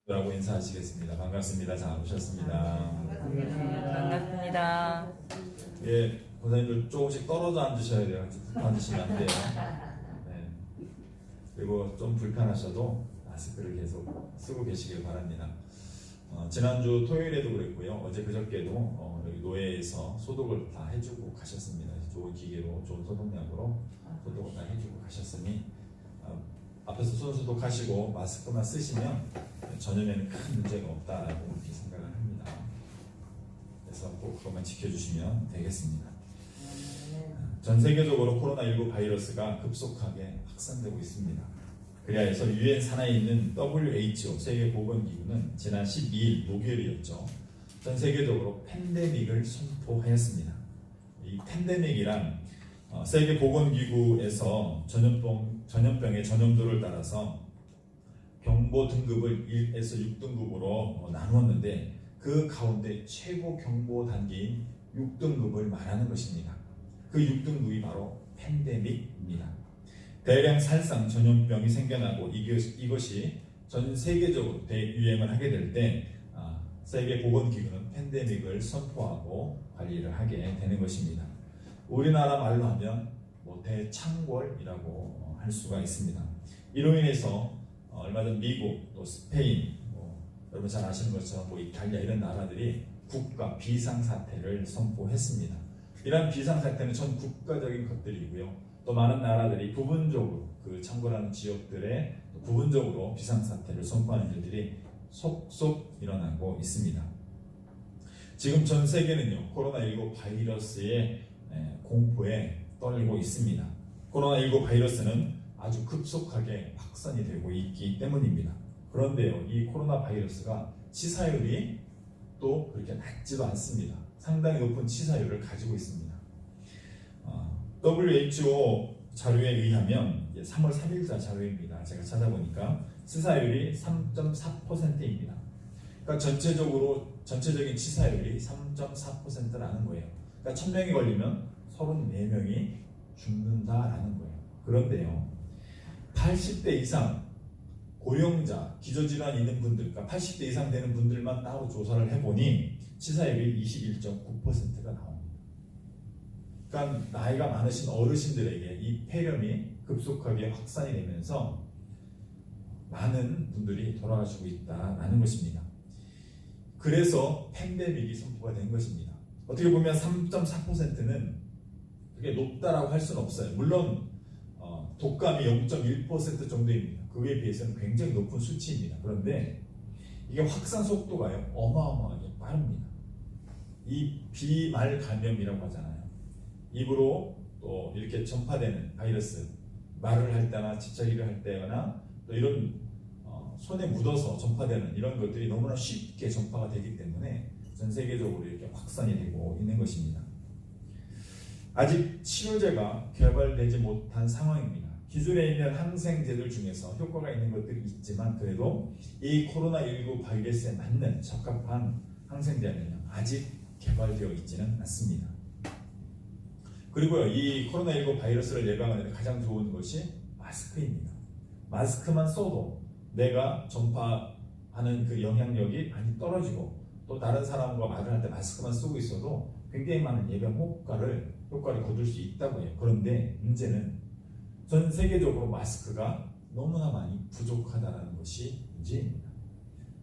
라고 인사하시겠습니다. 반갑습니다. 잘 오셨습니다. 반갑습니다. 예, 권사님들 조금씩 떨어져 앉으셔야 돼요. 앉으시면 안 돼요. 네. 그리고 좀 불편하셔도 마스크를 계속 쓰고 계시길 바랍니다. 지난주 토요일에도 그랬고요. 어제 그저께도 여기 노예에서 소독을 다 해주고 가셨습니다. 좋은 기계로, 좋은 소독약으로 소독을 다 해주고 가셨으니 앞에서 손 소독하시고 마스크만 쓰시면 전염에는 큰 문제가 없다라고 이렇게 생각을 합니다. 그래서 꼭 그것만 지켜주시면 되겠습니다. 전 세계적으로 코로나19 바이러스가 급속하게 확산되고 있습니다. 그리하여서 유엔 산하에 있는 WHO 세계보건기구는 지난 12일 목요일이었죠. 전 세계적으로 팬데믹을 선포하였습니다. 이 팬데믹이란 세계보건기구에서 전염병의 전염도를 따라서 경보 등급을 1에서 6등급으로 나누었는데 그 가운데 최고 경보 단계인 6등급을 말하는 것입니다. 그 6등급이 바로 팬데믹입니다. 대량 살상 전염병이 생겨나고 이것이 전 세계적으로 대유행을 하게 될 때 세계보건기구는 팬데믹을 선포하고 관리를 하게 되는 것입니다. 우리나라 말로 하면 대창궐이라고 할 수가 있습니다. 이로 인해서 얼마 전 미국, 또 스페인, 여러분 잘 아시는 것처럼 이탈리아 이런 나라들이 국가 비상사태를 선포했습니다. 이러한 비상사태는 전 국가적인 것들이고요. 또 많은 나라들이 부분적으로 그 창궐하는 지역들에 부분적으로 비상사태를 선포하는 일들이 속속 일어나고 있습니다. 지금 전 세계는요, 코로나19 바이러스의 공포에 떨고 있습니다. 코로나19 바이러스는 아주 급속하게 확산이 되고 있기 때문입니다. 그런데요, 이 코로나 바이러스가 치사율이 또 그렇게 낮지도 않습니다. 상당히 높은 치사율을 가지고 있습니다. WHO 자료에 의하면 3월 3일자 자료입니다. 제가 찾아보니까 치사율이 3.4%입니다. 그러니까 전체적인 치사율이 3.4%라는 거예요. 그러니까 1000명이 걸리면 34명이 죽는다라는 거예요. 그런데요, 80대 이상 고령자, 기저질환이 있는 분들, 그러니까 80대 이상 되는 분들만 따로 조사를 해보니 치사율이 21.9%가 나옵니다. 그러니까 나이가 많으신 어르신들에게 이 폐렴이 급속하게 확산이 되면서 많은 분들이 돌아가시고 있다는 것입니다. 그래서 팬데믹이 선포가 된 것입니다. 어떻게 보면 3.4%는 그게 높다라고 할 수는 없어요. 물론 독감이 0.1% 정도입니다. 그에 비해서는 굉장히 높은 수치입니다. 그런데 이게 확산 속도가요, 어마어마하게 빠릅니다. 이 비말 감염이라고 하잖아요. 입으로 또 이렇게 전파되는 바이러스, 말을 할 때나 집차기를 할 때나 또 이런 손에 묻어서 전파되는 이런 것들이 너무나 쉽게 전파가 되기 때문에 전 세계적으로 이렇게 확산이 되고 있는 것입니다. 아직 치료제가 개발되지 못한 상황입니다. 기존에 있는 항생제들 중에서 효과가 있는 것들이 있지만 그래도 이 코로나19 바이러스에 맞는 적합한 항생제는 아직 개발되어 있지는 않습니다. 그리고요, 이 코로나19 바이러스를 예방하는 데 가장 좋은 것이 마스크입니다. 마스크만 써도 내가 전파하는 그 영향력이 많이 떨어지고 또 다른 사람과 말을 할 때 마스크만 쓰고 있어도 굉장히 많은 예방 효과를 거둘 수 있다고 해요. 그런데 문제는 전 세계적으로 마스크가 너무나 많이 부족하다는 것이 문제입니다.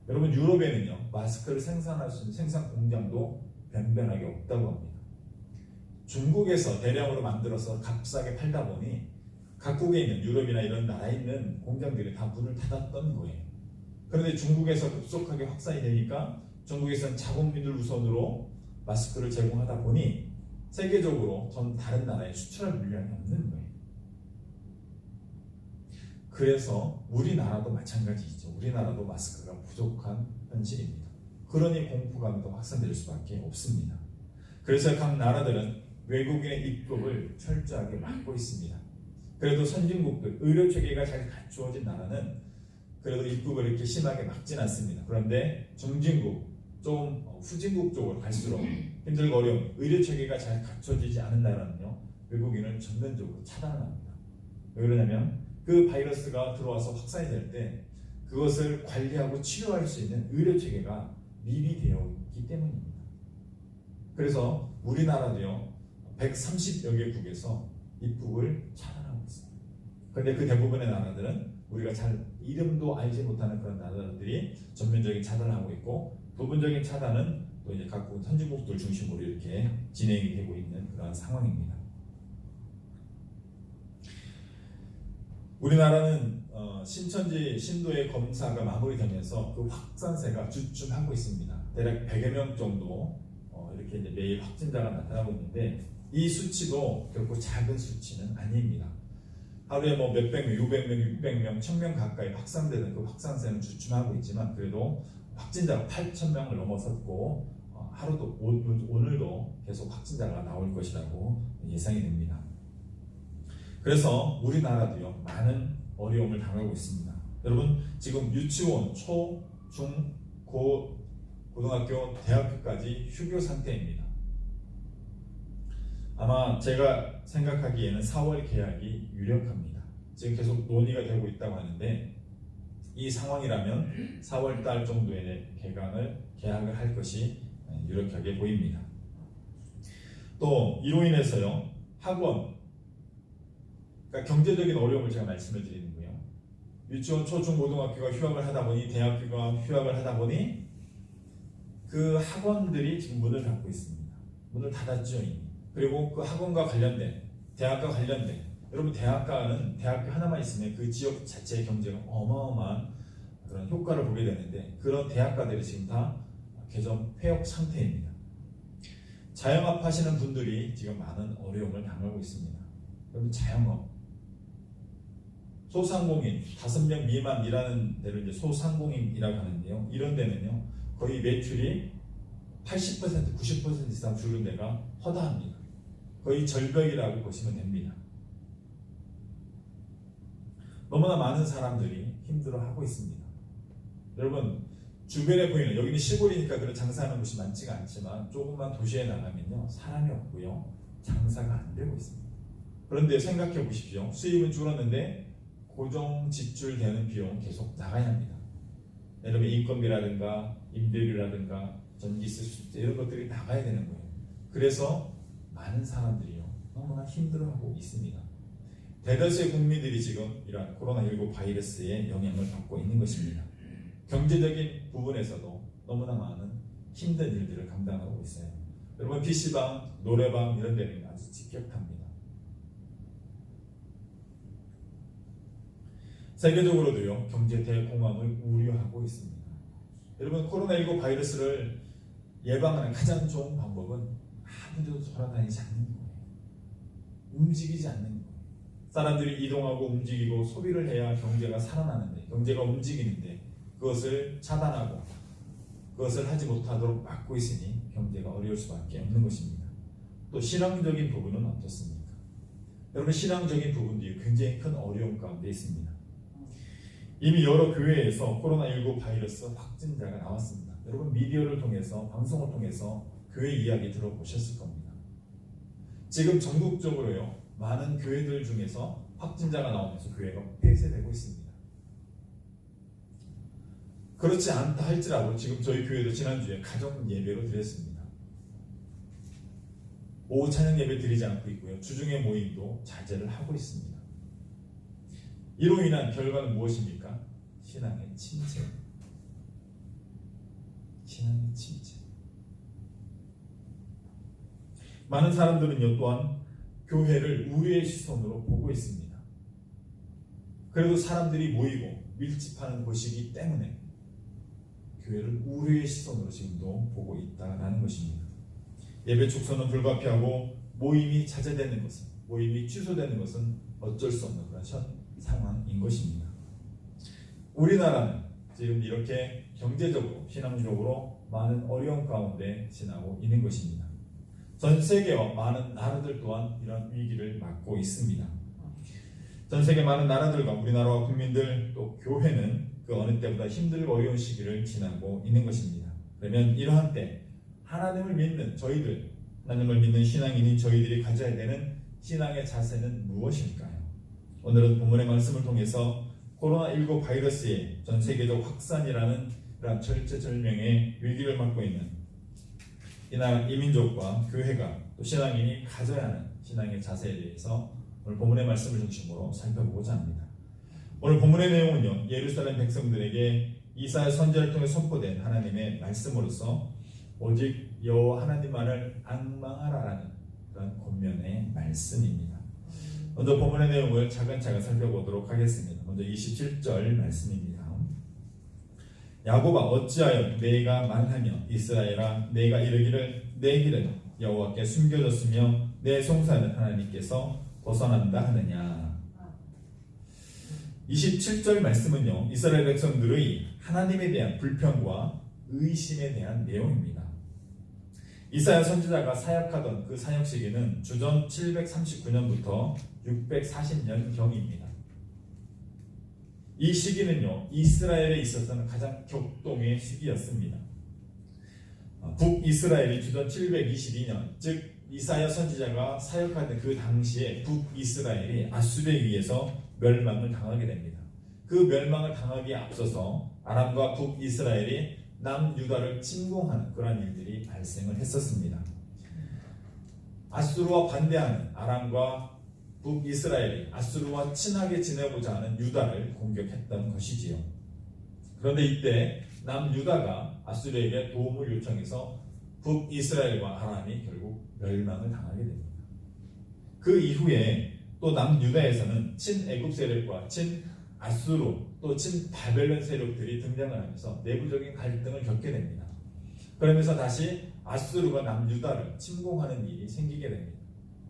여러분, 유럽에는요, 마스크를 생산할 수 있는 생산 공장도 변변하게 없다고 합니다. 중국에서 대량으로 만들어서 값싸게 팔다 보니 각국에 있는 유럽이나 이런 나라에 있는 공장들이 다 문을 닫았던 거예요. 그런데 중국에서 급속하게 확산이 되니까 중국에서는 자국민들 우선으로 마스크를 제공하다 보니 세계적으로 전 다른 나라에 수출할 물량이 없는 거예요. 그래서 우리나라도 마찬가지죠. 우리나라도 마스크가 부족한 현실입니다. 그러니 공포감이 더 확산될 수밖에 없습니다. 그래서 각 나라들은 외국인의 입국을 철저하게 막고 있습니다. 그래도 선진국들, 의료체계가 잘 갖추어진 나라는 그래도 입국을 이렇게 심하게 막진 않습니다. 그런데 중진국, 좀 후진국 쪽으로 갈수록 힘들고 어려운 의료체계가 잘 갖춰지지 않은 나라는요, 외국인을 전면적으로 차단합니다. 왜 그러냐면 그 바이러스가 들어와서 확산이 될 때 그것을 관리하고 치료할 수 있는 의료 체계가 미비되어 있기 때문입니다. 그래서 우리나라도요 130여 개국에서 입국을 차단하고 있습니다. 그런데 그 대부분의 나라들은 우리가 잘 이름도 알지 못하는 그런 나라들이 전면적인 차단을 하고 있고, 부분적인 차단은 또 이제 각국 선진국들 중심으로 이렇게 진행이 되고 있는 그런 상황입니다. 우리나라는 신천지 신도의 검사가 마무리되면서 그 확산세가 주춤하고 있습니다. 대략 100여 명 정도 이렇게 이제 매일 확진자가 나타나고 있는데, 이 수치도 결코 작은 수치는 아닙니다. 하루에 뭐 몇백 명, 600명, 600명, 1000명 가까이 확산되는 그 확산세는 주춤하고 있지만, 그래도 확진자가 8,000명을 넘어섰고 하루도 오늘도 계속 확진자가 나올 것이라고 예상이 됩니다. 그래서 우리나라도요 많은 어려움을 당하고 있습니다. 여러분 지금 유치원, 초, 중, 고등학교, 대학교까지 휴교 상태입니다. 아마 제가 생각하기에는 4월 개학이 유력합니다. 지금 계속 논의가 되고 있다고 하는데, 이 상황이라면 4월 달 정도에 개학을 할 것이 유력하게 보입니다. 또 이로 인해서요 학원, 그러니까 경제적인 어려움을 제가 말씀을 드리는 거예요. 유치원, 초중, 고등학교가 휴학을 하다 보니, 대학교가 휴학을 하다 보니 그 학원들이 지금 문을 닫고 있습니다. 문을 닫았죠. 그리고 그 학원과 관련된, 대학과 관련된, 여러분 대학가는 대학교 하나만 있으면 그 지역 자체의 경제가 어마어마한 그런 효과를 보게 되는데, 그런 대학가들이 지금 다 개점 폐업 상태입니다. 자영업 하시는 분들이 지금 많은 어려움을 당하고 있습니다. 여러분 자영업, 소상공인 5명 미만 일하는 데를 이제 소상공인이라고 하는데요, 이런 데는요 거의 매출이 80%, 90% 이상 줄는 데가 허다합니다. 거의 절벽이라고 보시면 됩니다. 너무나 많은 사람들이 힘들어하고 있습니다. 여러분 주변에 보이는, 여기는 시골이니까 그런 장사하는 곳이 많지가 않지만 조금만 도시에 나가면요 사람이 없고요 장사가 안 되고 있습니다. 그런데 생각해 보십시오. 수입은 줄었는데 고정 지출되는 비용 계속 나가야 합니다. 여러분 인건비라든가 임대료라든가 전기세, 수입세 이런 것들이 나가야 되는 거예요. 그래서 많은 사람들이요 너무나 힘들어하고 있습니다. 대다수의 국민들이 지금 이러한 코로나19 바이러스의 영향을 받고 있는 것입니다. 경제적인 부분에서도 너무나 많은 힘든 일들을 감당하고 있어요. 여러분 PC방, 노래방 이런 데는 아주 직격합니다. 세계적으로도요 경제 대공황을 우려하고 있습니다. 여러분 코로나19 바이러스를 예방하는 가장 좋은 방법은 아무데도 돌아다니지 않는 거예요. 움직이지 않는 거예요. 사람들이 이동하고 움직이고 소비를 해야 경제가 살아나는데, 경제가 움직이는데 그것을 차단하고 그것을 하지 못하도록 막고 있으니 경제가 어려울 수밖에 없는 것입니다. 또 신앙적인 부분은 어떻습니까? 여러분 신앙적인 부분도 굉장히 큰 어려움 가운데 있습니다. 이미 여러 교회에서 코로나19 바이러스 확진자가 나왔습니다. 여러분 미디어를 통해서, 방송을 통해서 교회 이야기 들어보셨을 겁니다. 지금 전국적으로요 많은 교회들 중에서 확진자가 나오면서 교회가 폐쇄되고 있습니다. 그렇지 않다 할지라도 지금 저희 교회도 지난주에 가정 예배로 드렸습니다. 오후 찬양 예배 드리지 않고 있고요. 주중에 모임도 자제를 하고 있습니다. 이로 인한 결과는 무엇입니까? 신앙의 침체. 신앙의 침체. 많은 사람들은요 또한 교회를 우리의 시선으로 보고 있습니다. 그래도 사람들이 모이고 밀집하는 곳이기 때문에 교회를 우리의 시선으로 지금도 보고 있다는 것입니다. 예배 축소는 불가피하고 모임이 자제되는 것은, 모임이 취소되는 것은 어쩔 수 없는 그런 상황인 것입니다. 우리나라는 지금 이렇게 경제적으로, 신앙적으로 많은 어려움 가운데 지나고 있는 것입니다. 전 세계와 많은 나라들 또한 이런 위기를 맞고 있습니다. 전 세계 많은 나라들과 우리나라와 국민들 또 교회는 그 어느 때보다 힘들고 어려운 시기를 지나고 있는 것입니다. 그러면 이러한 때 하나님을 믿는 저희들, 하나님을 믿는 신앙인인 저희들이 가져야 되는 신앙의 자세는 무엇일까요? 오늘은 본문의 말씀을 통해서 코로나19 바이러스의 전 세계적 확산이라는 그런 절체절명의 위기를 맞고 있는 이 민족과 교회가 또 신앙인이 가져야 하는 신앙의 자세에 대해서 오늘 본문의 말씀을 중심으로 살펴보고자 합니다. 오늘 본문의 내용은요, 예루살렘 백성들에게 이사야 선지자를 통해 선포된 하나님의 말씀으로서 오직 여호와 하나님만을 앙망하라라는 그런 권면의 말씀입니다. 먼저 본문의 내용을 차근차근 살펴보도록 하겠습니다. 먼저 27절 말씀입니다. 야곱아 어찌하여 내가 말하며 이스라엘아 내가 이르기를 내 길은 여호와께 숨겨졌으며 내 송사는 하나님께서 벗어난다 하느냐. 27절 말씀은요, 이스라엘 백성들의 하나님에 대한 불평과 의심에 대한 내용입니다. 이사야 선지자가 사역하던 그 사역 시기는 주전 739년부터 640년경입니다. 이 시기는요, 이스라엘에 있어서는 가장 격동의 시기였습니다. 북이스라엘이 주전 722년, 즉 이사야 선지자가 사역하던 그 당시에 북이스라엘이 아수르에 의해서 멸망을 당하게 됩니다. 그 멸망을 당하기에 앞서서 아람과 북이스라엘이 남유다를 침공하는 그러한 일들이 발생을 했었습니다. 아수르와 반대하는 아람과 북이스라엘이 아수르와 친하게 지내고자 하는 유다를 공격했던 것이지요. 그런데 이때 남유다가 아수르에게 도움을 요청해서 북이스라엘과 아람이 결국 멸망을 당하게 됩니다. 그 이후에 또 남유다에서는 친애굽 세력과 친아수르 또 친바벨론 세력들이 등장을 하면서 내부적인 갈등을 겪게 됩니다. 그러면서 다시 아수르가 남유다를 침공하는 일이 생기게 됩니다.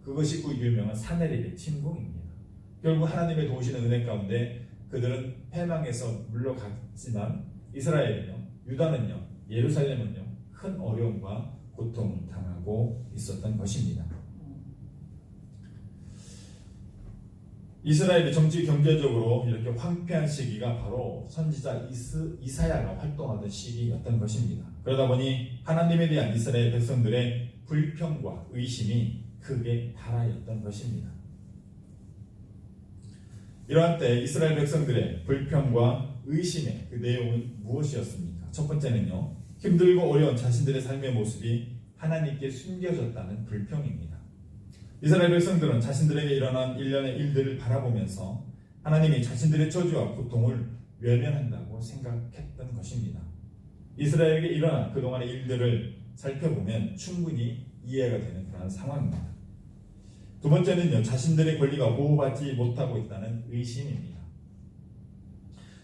그것이 그 유명한 사내립의 침공입니다. 결국 하나님의 도우시는 은혜 가운데 그들은 패망해서 물러갔지만 이스라엘은요, 유다는요, 예루살렘은요 큰 어려움과 고통을 당하고 있었던 것입니다. 이스라엘이 정치 경제적으로 이렇게 황폐한 시기가 바로 선지자 이사야가 활동하던 시기였던 것입니다. 그러다 보니 하나님에 대한 이스라엘 백성들의 불평과 의심이 크게 달하였던 것입니다. 이러한 때 이스라엘 백성들의 불평과 의심의 그 내용은 무엇이었습니까? 첫 번째는요, 힘들고 어려운 자신들의 삶의 모습이 하나님께 숨겨졌다는 불평입니다. 이스라엘 백성들은 자신들에게 일어난 일련의 일들을 바라보면서 하나님이 자신들의 저주와 고통을 외면한다고 생각했던 것입니다. 이스라엘에게 일어난 그동안의 일들을 살펴보면 충분히 이해가 되는 그런 상황입니다. 두 번째는요, 자신들의 권리가 보호받지 못하고 있다는 의심입니다.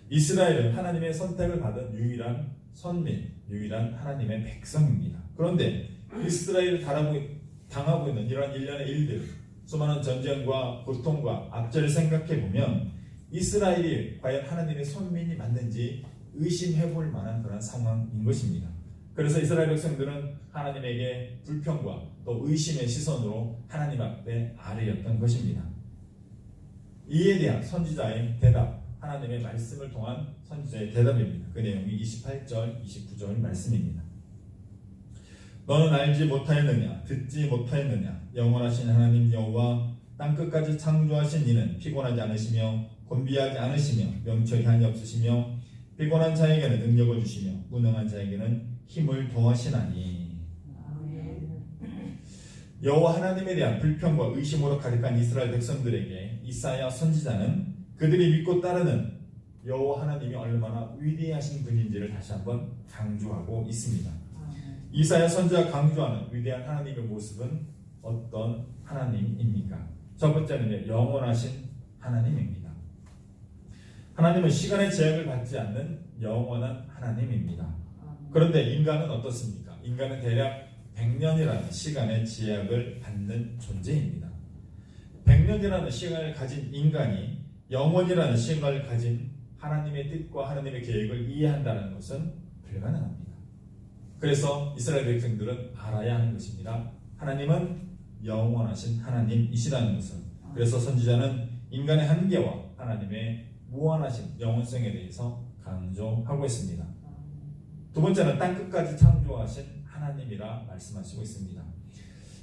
이스라엘은 하나님의 선택을 받은 유일한 선민, 유일한 하나님의 백성입니다. 그런데 이스라엘을 당하고 있는 이러한 일련의 일들, 수많은 전쟁과 고통과 악재를 생각해보면 이스라엘이 과연 하나님의 선민이 맞는지 의심해볼 만한 그런 상황인 것입니다. 그래서 이스라엘 백성들은 하나님에게 불평과 또 의심의 시선으로 하나님 앞에 아뢰었던 것입니다. 이에 대한 선지자의 대답, 하나님의 말씀을 통한 선지자의 대답입니다. 그 내용이 28절, 29절 말씀입니다. 너는 알지 못하였느냐, 듣지 못하였느냐, 영원하신 하나님 여호와 땅끝까지 창조하신 이는 피곤하지 않으시며 곤비하지 않으시며 명철이 한이 없으시며 피곤한 자에게는 능력을 주시며 무능한 자에게는 힘을 더하시나니. 여호와 하나님에 대한 불평과 의심으로 가득한 이스라엘 백성들에게 이사야 선지자는 그들이 믿고 따르는 여호와 하나님이 얼마나 위대하신 분인지를 다시 한번 강조하고 있습니다. 이사야 선지자가 강조하는 위대한 하나님의 모습은 어떤 하나님입니까? 첫 번째는 영원하신 하나님입니다. 하나님은 시간의 제약을 받지 않는 영원한 하나님입니다. 그런데 인간은 어떻습니까? 인간은 대략 100년이라는 시간의 제약을 받는 존재입니다. 100년이라는 시간을 가진 인간이 영원이라는 시간을 가진 하나님의 뜻과 하나님의 계획을 이해한다는 것은 불가능합니다. 그래서 이스라엘 백성들은 알아야 하는 것입니다. 하나님은 영원하신 하나님이시라는 것을. 그래서 선지자는 인간의 한계와 하나님의 무한하신 영원성에 대해서 강조하고 있습니다. 두 번째는 땅끝까지 창조하신 하나님이라 말씀하시고 있습니다.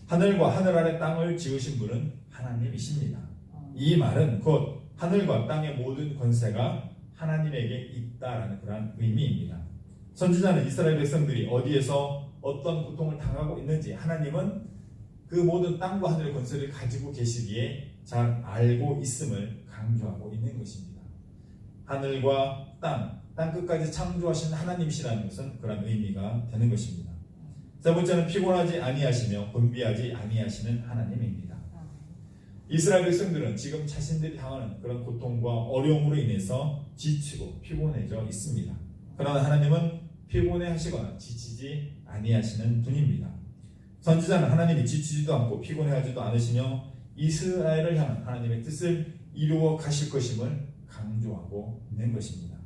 하늘과 하늘 아래 땅을 지으신 분은 하나님이십니다. 이 말은 곧 하늘과 땅의 모든 권세가 하나님에게 있다라는 그런 의미입니다. 선지자는 이스라엘 백성들이 어디에서 어떤 고통을 당하고 있는지 하나님은 그 모든 땅과 하늘의 권세를 가지고 계시기에 잘 알고 있음을 강조하고 있는 것입니다. 하늘과 땅 끝까지 창조하신 하나님이시라는 것은 그런 의미가 되는 것입니다. 세 번째는 피곤하지 아니하시며 곤비하지 아니하시는 하나님입니다. 이스라엘 백성들은 지금 자신들이 당하는 그런 고통과 어려움으로 인해서 지치고 피곤해져 있습니다. 그러나 하나님은 피곤해하시거나 지치지 아니하시는 분입니다. 선지자는 하나님이 지치지도 않고 피곤해하지도 않으시며 이스라엘을 향한 하나님의 뜻을 이루어 가실 것임을 강조하고 있는 것입니다.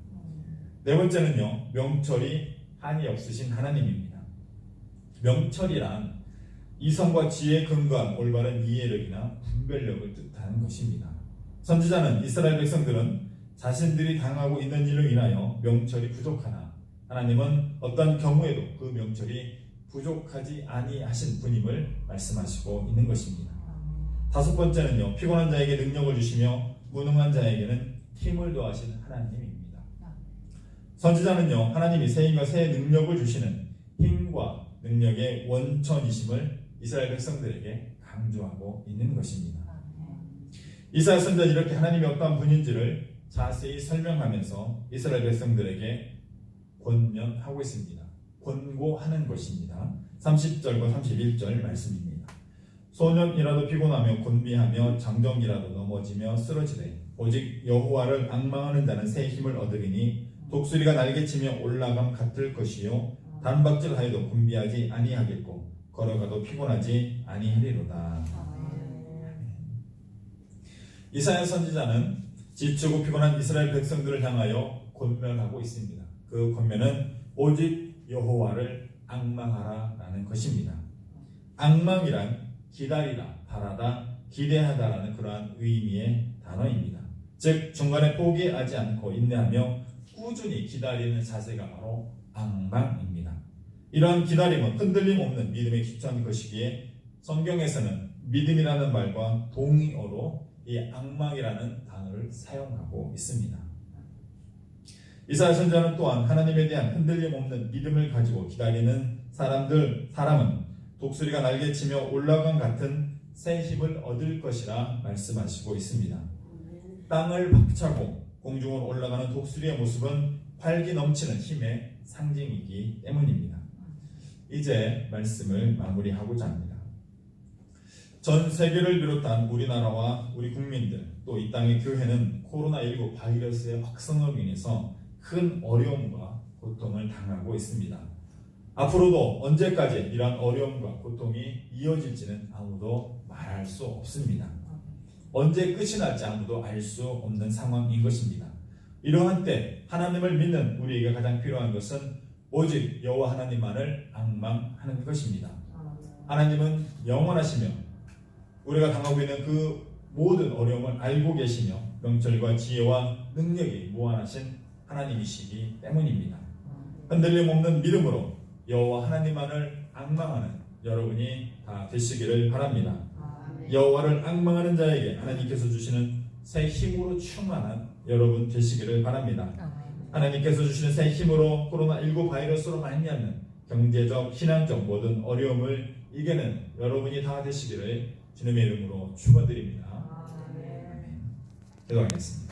네 번째는요, 명철이 한이 없으신 하나님입니다. 명철이란 이성과 지혜에 근거한 올바른 이해력이나 분별력을 뜻하는 것입니다. 선지자는 이스라엘 백성들은 자신들이 당하고 있는 일로 인하여 명철이 부족하나 하나님은 어떤 경우에도 그 명철이 부족하지 아니하신 분임을 말씀하시고 있는 것입니다. 다섯 번째는요, 피곤한 자에게 능력을 주시며 무능한 자에게는 힘을 더하시는 하나님입니다. 선지자는요, 하나님이 새 힘과 새 능력을 주시는 힘과 능력의 원천이심을 이스라엘 백성들에게 강조하고 있는 것입니다. 이사야 선지자는 이렇게 하나님이 어떠한 분인지를 자세히 설명하면서 이스라엘 백성들에게 권면하고 있습니다. 권고하는 것입니다. 30절과 31절 말씀입니다. 소년이라도 피곤하며 곤비하며 장정이라도 넘어지며 쓰러지되 오직 여호와를 앙망하는 자는 새 힘을 얻으리니 독수리가 날개치며 올라감 같을 것이요 단박질하여도 곤비하지 아니하겠고 걸어가도 피곤하지 아니하리로다. 이사야 선지자는 지치고 피곤한 이스라엘 백성들을 향하여 권면하고 있습니다. 그 권면은 오직 여호와를 앙망하라라는 것입니다. 앙망이란 기다리다, 바라다, 기대하다라는 그러한 의미의 단어입니다. 즉 중간에 포기하지 않고 인내하며 꾸준히 기다리는 자세가 바로 앙망입니다. 이러한 기다림은 흔들림 없는 믿음에 기초한 것이기에 성경에서는 믿음이라는 말과 동의어로 이 앙망이라는 단어를 사용하고 있습니다. 이사야 선지자는 또한 하나님에 대한 흔들림 없는 믿음을 가지고 기다리는 사람은 독수리가 날개치며 올라간 같은 새 힘을 얻을 것이라 말씀하시고 있습니다. 땅을 박차고 공중으로 올라가는 독수리의 모습은 활기 넘치는 힘의 상징이기 때문입니다. 이제 말씀을 마무리하고자 합니다. 전 세계를 비롯한 우리나라와 우리 국민들 또 이 땅의 교회는 코로나19 바이러스의 확산으로 인해서 큰 어려움과 고통을 당하고 있습니다. 앞으로도 언제까지 이러한 어려움과 고통이 이어질지는 아무도 말할 수 없습니다. 언제 끝이 날지 아무도 알 수 없는 상황인 것입니다. 이러한 때 하나님을 믿는 우리에게 가장 필요한 것은 오직 여호와 하나님만을 앙망하는 것입니다. 하나님은 영원하시며 우리가 당하고 있는 그 모든 어려움을 알고 계시며 명철과 지혜와 능력이 무한하신 하나님이시기 때문입니다. 흔들림 없는 믿음으로 여호와 하나님만을 앙망하는 여러분이 다 되시기를 바랍니다. 여호와를 앙망하는 자에게 하나님께서 주시는 새 힘으로 충만한 여러분 되시기를 바랍니다. 하나님께서 주시는 새 힘으로 코로나19 바이러스로 말미암는 경제적, 신앙적 모든 어려움을 이겨낸 여러분이 다 되시기를 주님의 이름으로 축원드립니다. 기도하겠습니다.